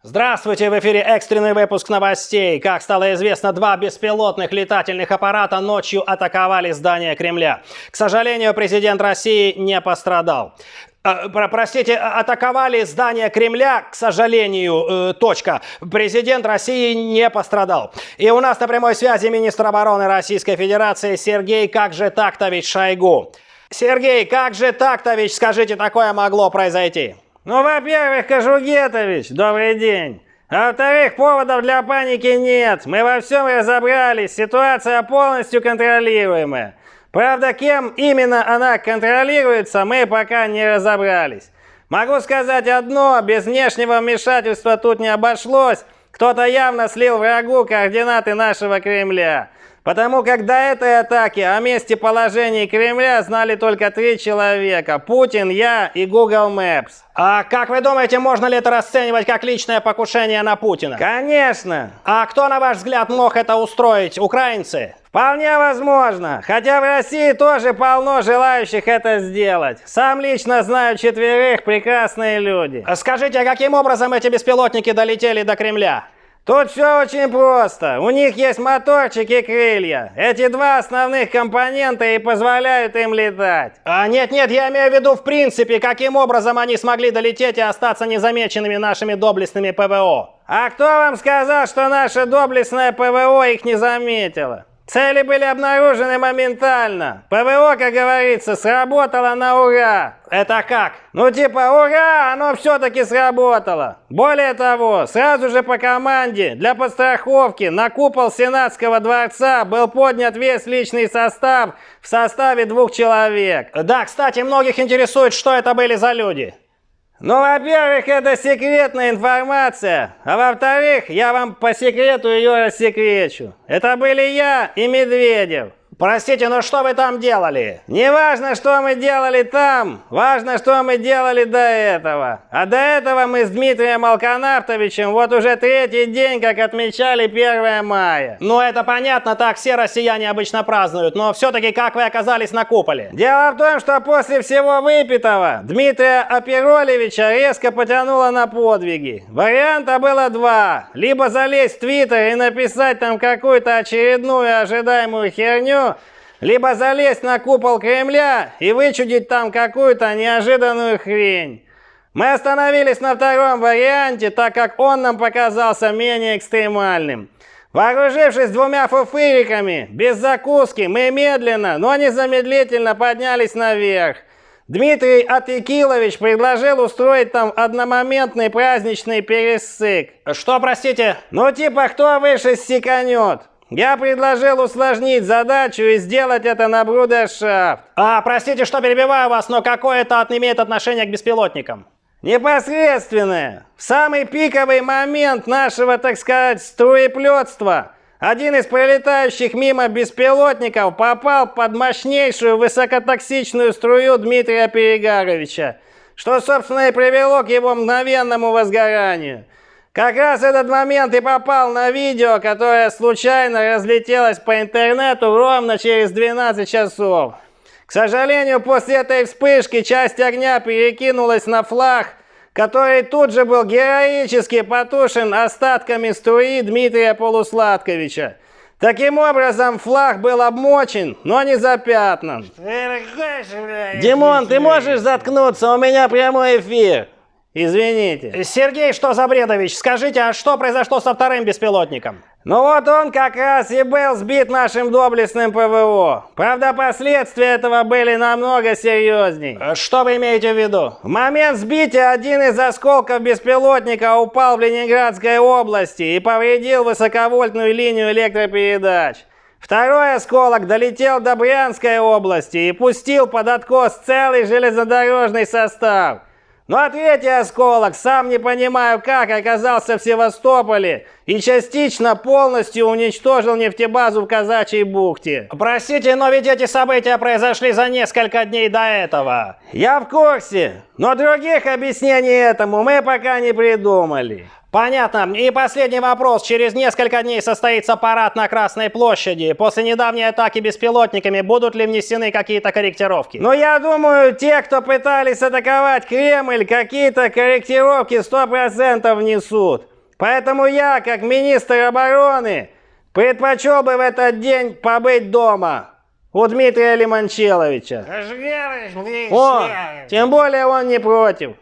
Здравствуйте, в эфире экстренный выпуск новостей. Как стало известно, 2 беспилотных летательных аппарата ночью атаковали здание Кремля. К сожалению, президент России не пострадал. Простите, атаковали здание Кремля, к сожалению, точка. Президент России не пострадал. И у нас на прямой связи министр обороны Российской Федерации Сергей «Как-же-тактович» Шойгу. Сергей, как же так-тович, скажите, такое могло произойти? Ну, во-первых, Кожугетович, добрый день. А во-вторых, поводов для паники нет. Мы во всем разобрались, ситуация полностью контролируемая. Правда, кем именно она контролируется, мы пока не разобрались. Могу сказать одно, без внешнего вмешательства тут не обошлось. Кто-то явно слил врагу координаты нашего Кремля. Потому как до этой атаки о месте положения Кремля знали только 3 человека. Путин, я и Google Maps. А как вы думаете, можно ли это расценивать как личное покушение на Путина? Конечно. А кто, на ваш взгляд, мог это устроить? Украинцы? Вполне возможно. Хотя в России тоже полно желающих это сделать. Сам лично знаю 4 прекрасные люди. Скажите, а каким образом эти беспилотники долетели до Кремля? Тут все очень просто. У них есть моторчик и крылья. Эти 2 основных компонента и позволяют им летать. Нет, я имею в виду в принципе, каким образом они смогли долететь и остаться незамеченными нашими доблестными ПВО. А кто вам сказал, что наше доблестное ПВО их не заметило? Цели были обнаружены моментально. ПВО, как говорится, сработало на ура. Это как? Ну типа ура, оно все-таки сработало. Более того, сразу же по команде для подстраховки на купол Сенатского дворца был поднят весь личный состав в составе 2 человек. Да, кстати, многих интересует, что это были за люди. Ну, во-первых, это секретная информация, а во-вторых, я вам по секрету ее рассекречу. Это были я и Медведев. Простите, но что вы там делали? Не важно, что мы делали там, важно, что мы делали до этого. А до этого мы с Дмитрием Алканавтовичем вот уже 3-й день, как отмечали 1 мая. Ну, это понятно, так все россияне обычно празднуют, но все-таки как вы оказались на куполе? Дело в том, что после всего выпитого Дмитрия Аперолевича резко потянуло на подвиги. Варианта было 2. Либо залезть в Твиттер и написать там какую-то очередную ожидаемую херню, либо залезть на купол Кремля и вычудить там какую-то неожиданную хрень. Мы остановились на 2-м варианте, так как он нам показался менее экстремальным. Вооружившись 2 фуфыриками, без закуски, мы медленно, но незамедлительно поднялись наверх. Дмитрий Атыкилович предложил устроить там одномоментный праздничный пересык. Что, простите? Ну типа, кто выше стеканет. Я предложил усложнить задачу и сделать это на брудершафт. Простите, что перебиваю вас, но какое это имеет отношение к беспилотникам? Непосредственное. В самый пиковый момент нашего, так сказать, струеплетства один из пролетающих мимо беспилотников попал под мощнейшую высокотоксичную струю Дмитрия Перегаровича, что, собственно, и привело к его мгновенному возгоранию. Как раз этот момент и попал на видео, которое случайно разлетелось по интернету ровно через 12 часов. К сожалению, после этой вспышки часть огня перекинулась на флаг, который тут же был героически потушен остатками струи Дмитрия Полусладковича. Таким образом, флаг был обмочен, но не запятнан. Димон, ты можешь заткнуться? У меня прямой эфир. Извините. Сергей, что за бредович? Скажите, а что произошло со 2-м беспилотником? Ну вот он как раз и был сбит нашим доблестным ПВО. Правда, последствия этого были намного серьезней. Что вы имеете в виду? В момент сбития один из осколков беспилотника упал в Ленинградской области и повредил высоковольтную линию электропередач. 2-й осколок долетел до Брянской области и пустил под откос целый железнодорожный состав. Ну а 3-й осколок, сам не понимаю как, оказался в Севастополе и частично полностью уничтожил нефтебазу в Казачьей бухте. Простите, но ведь эти события произошли за несколько дней до этого. Я в курсе, но других объяснений этому мы пока не придумали. Понятно. И последний вопрос. Через несколько дней состоится парад на Красной площади. После недавней атаки беспилотниками будут ли внесены какие-то корректировки? Но я думаю, те, кто пытались атаковать Кремль, какие-то корректировки 100% внесут. Поэтому я, как министр обороны, предпочел бы в этот день побыть дома. У Дмитрия Лимончеловича. О, тем более он не против.